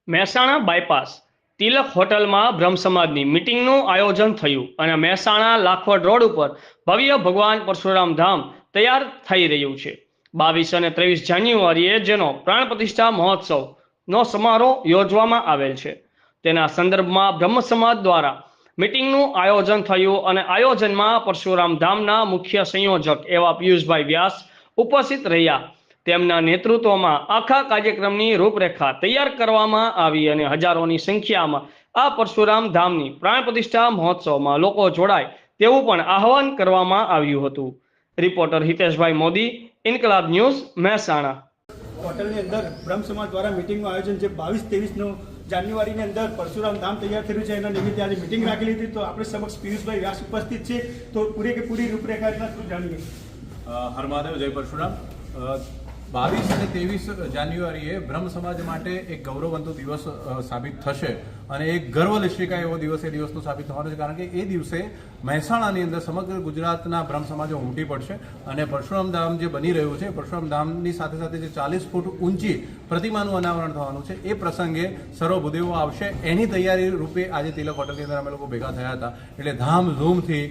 Mehsana bypass તિલક હોટલમાં બ્રહ્મ સમાજની મીટિંગનું આયોજન થયું અને મહેસાણા લાખવડ રોડ ઉપર ભવ્ય ભગવાન પરશુરામ ધામ તૈયાર થઈ રહ્યું છે। 22 અને 23 જાન્યુઆરીએ જેનો પ્રાણ પ્રતિષ્ઠા મહોત્સવનો સમારોહ યોજવામાં આવેલ છે, તેના સંદર્ભમાં બ્રહ્મ સમાજ દ્વારા મીટિંગનું આયોજન થયું અને આયોજનમાં પરશુરામ ધામના મુખ્ય સંયોજક એવા પિયુષભાઈ વ્યાસ ઉપસ્થિત રહ્યા। તેમના નેતૃત્વમાં આખા કાર્યક્રમની રૂપરેખા તૈયાર કરવામાં આવી અને હજારોની સંખ્યામાં આ પરશુરામ ધામની પ્રાણ પ્રતિષ્ઠા મહોત્સવમાં લોકો જોડાય તેવું પણ આહવાન કરવામાં આવ્યું હતું। રિપોર્ટર હિતેશભાઈ મોદી, ઇન્કલાબ ન્યૂઝ, મહેસાણા। હોટલની અંદર બ્રહ્મ સમાજ દ્વારા મીટિંગનું આયોજન છે 22-23 જાન્યુઆરીની અંદર પરશુરામ ધામ તૈયાર થયું છે, એના નિમિત્તે આજે મીટિંગ રાખેલી હતી। તો આપણે સમક્ષ પિયુષભાઈ વ્યાસ ઉપસ્થિત છે, તો પૂરી રૂપરેખા શું જાણીએ। હર મહાદેવ, જય પરશુરામ। 22 અને 23 જાન્યુઆરીએ બ્રહ્મ સમાજ માટે એક ગૌરવવંતો દિવસ સાબિત થશે અને એક ગર્વ લઈ શકાય એવો દિવસ એ દિવસનો સાબિત થવાનો છે, કારણ કે એ દિવસે મહેસાણાની અંદર સમગ્ર ગુજરાતના બ્રહ્મ સમાજો ઉમટી પડશે અને પરશુરામ ધામ જે બની રહ્યું છે, પરશુરામ ધામની સાથે સાથે જે 40 ફૂટ ઊંચી પ્રતિમાનું અનાવરણ થવાનું છે, એ પ્રસંગે સર્વ ભૂદેવો આવશે, એની તૈયારી રૂપે આજે તિલક હોટલની અંદર અમે લોકો ભેગા થયા હતા। એટલે ધામધૂમથી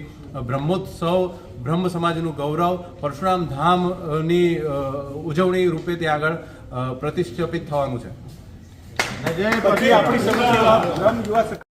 બ્રહ્મોત્સવ, બ્રહ્મ સમાજનું ગૌરવ, પરશુરામ ધામની ઉજવણી રૂપે ત્યાં આગળ પ્રતિષ્ઠાપિત થવાનું છે। આપણી સમક્ષ બ્રહ્મ યુવા